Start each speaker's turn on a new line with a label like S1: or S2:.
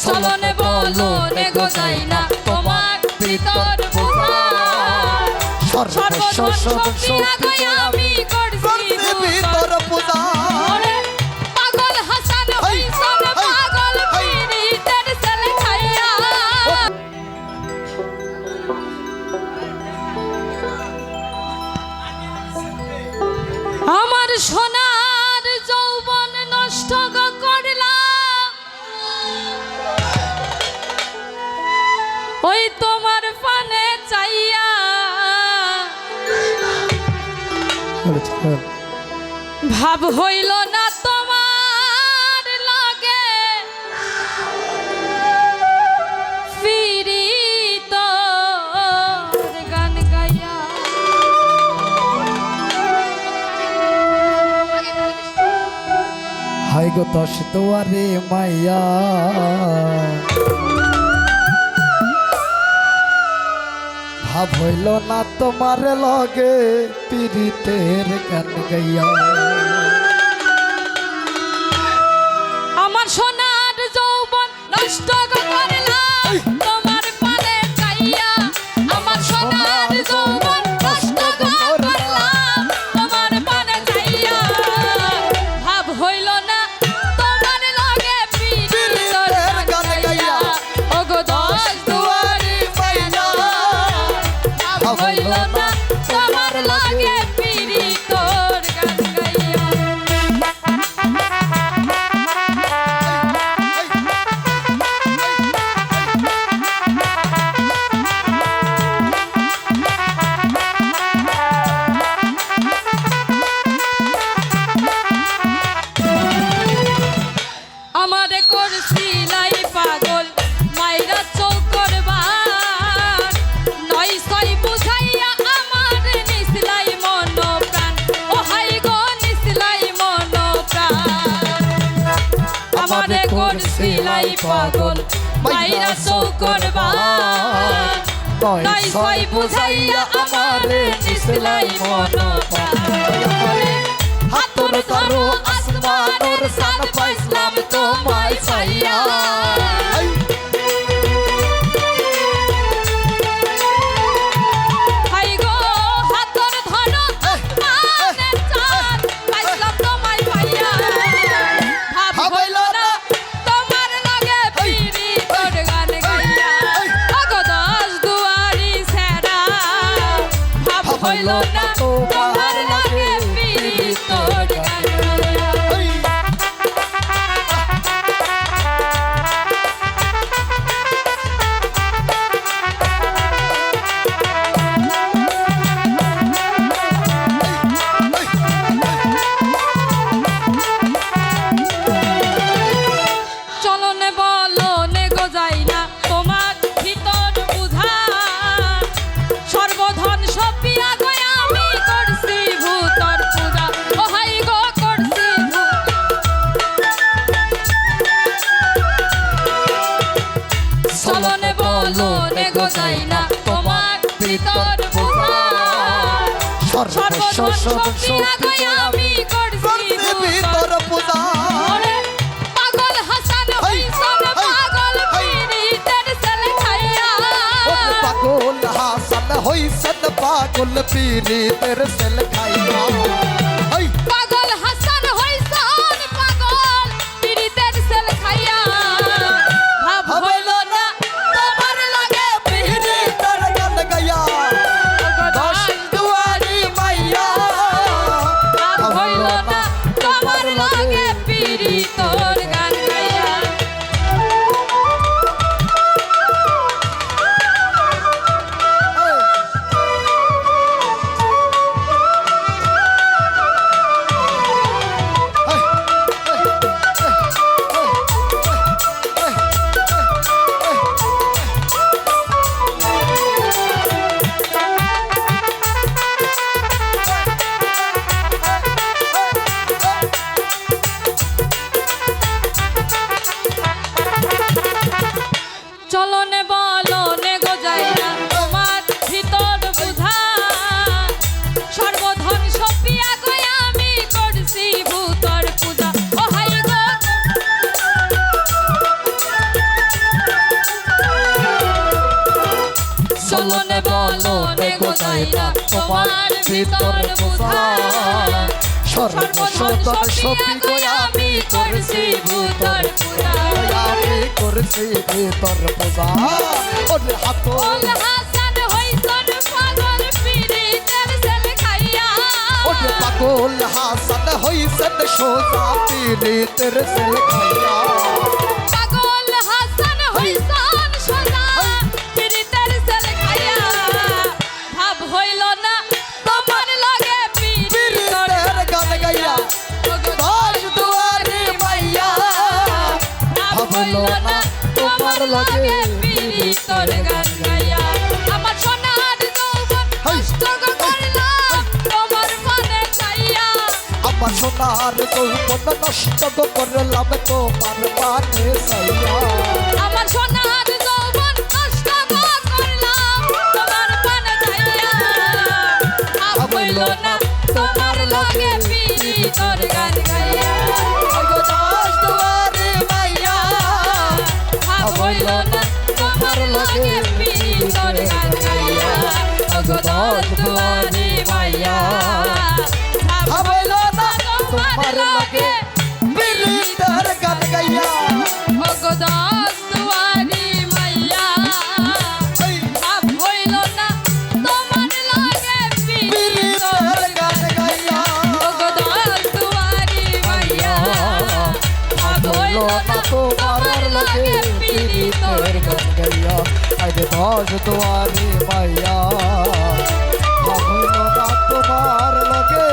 S1: চলনে বলনে গো যাই না তোমার ভিতর পূজা সর্বধন সম্পত্তি আগয় আমি করছি ভিতর পূজা পাগল হাসান হইছন পাগল পীড়িতের ছেলে খাইয়া আমার সোনার যৌবন নষ্ট করলা ওই তোমার পানে চাইয়া ভাব হইল না তোমার লাগে ফিরিত গান গাইয়া
S2: হাই গো দশ দুয়ারে মাইয়া ভাব হইল না তোমার লগে পীড়িতের গান গাইয়া
S1: আমার সোনার যৌবন নষ্ট করলা তোমার পানে চাইয়া আমার সোনার যৌবন নষ্ট করলা তোমার পানে চাইয়া ভাব হইল না তোমার লগে পীড়িতের গান গাইয়া ওগো দশ দুয়ারে মাইয়া ভাব হইল না তোমার লগে পীড়িতের গান গাইয়া আমারে করছিলাই পাগল মাইরা চৌকরবার নয় ছয় বুঝাইয়া আমারে নিসলাই মন প্রাণ ও হাই গো নিসলাই মন প্রাণ আমারে করছিলাই পাগল মাইরা চৌকরবার নয় ছয় বুঝাইয়া আমারে নিসলাই মন প্রাণ হাতর ধরো আসমানোর সান পাইসলাম তোমায় চাইয়া হাই গো হাতর ধরো আসমানের চান পাইসলাম তোমায় পাইয়া ভাব হইল না তোমার লগে পীড়িতের গান গাইয়া ওগো দশ দুয়ারি ছেড়া ভাব হইল না তোমার লগে পীড়িতের গান গাইয়া চলনে বলনে গো যাই না তোমার ভিতর বুঝা সর্বধন সপিয়া গো আমি করছি ভূতর পূজা ও হাই গো করছি চলনে বলনে গো যাই না তোমার ভিতর বুঝা সর্বধন সপিয়া গো আমি করছি
S2: ভিতর পূজা
S1: পাগল হাসান হইছন পাগল পীড়িতের ছেলে খাইয়া
S2: পাগল হাসান হইছেন পাগল পীড়িতের ছেল খাইয়া
S1: পাগল হাসান হইছন পাগল পীড়িতের ছেলে খাইয়া ভাব হইল না তোমার লগে
S2: পীড়িতের গান গাইয়া দশ দুয়ারি মাইয়া
S1: ভাব হইল না তোমার লগে পীড়িতের গান গাইয়া চলনে বলনে গো যাই না তোমার ভিতর বুঝা সর্বধন সপিয়া গো আমি করছি ভূতর পূজা ও হাই গো বলনে বলনে গোদাই না তোমার ভিতর বোঝা
S2: সর্বসদন সপি গয়া
S1: আমি করছি ভূতর পূজা
S2: আমি করছি ভিতর পূজা ওরে হাত
S1: ওল হাসান হইছন পাগল পীড়িতের সেল খাইয়া
S2: ওরে পাগল হাসান হইছেন সোজা পীড়িতের সেল খাইয়া
S1: পাগল হাসান হইছন সোজা পীড়িতের সেল খাইয়া ভাব হইল না তোমার লগে পীড়িতের
S2: পীড়িতের গান গাইয়া দশ দুয়ারি মাইয়া
S1: ভাবলো না তোমার লগে পীড়িতের গান গাইয়া আমার সোনার যৌবন নষ্ট করলাম তোমার মনে চাইয়া
S2: আমার সোনার যৌবন নষ্ট করলাম তোমার পানে সাইয়া
S1: আমার সোনার যৌবন নষ্ট করলাম তোমার মনে চাইয়া ভাবলো না তোমার লগে পীড়িতের গান গাইয়া
S2: ওগো দশ দুয়ারি মাইয়া
S1: ভাবলো না তোমার লগে পীড়িতের গান গাইয়া ওগো দশ দুয়ারি মাইয়া
S2: ভাবলো না তোমার লগে পীড়িতের গান গাইয়া
S1: ওগো দশ দুয়ারি মাইয়া
S2: এই
S1: ভাব হইল না তোমার লগে
S2: পীড়িতের গান গাইয়া
S1: ওগো দশ দুয়ারি মাইয়া ভাব হইল না তোমার লগে
S2: পীড়িতের গান গাইয়া আইরে দশ দুয়ারি মাইয়া ভাবলো না তোমার লগে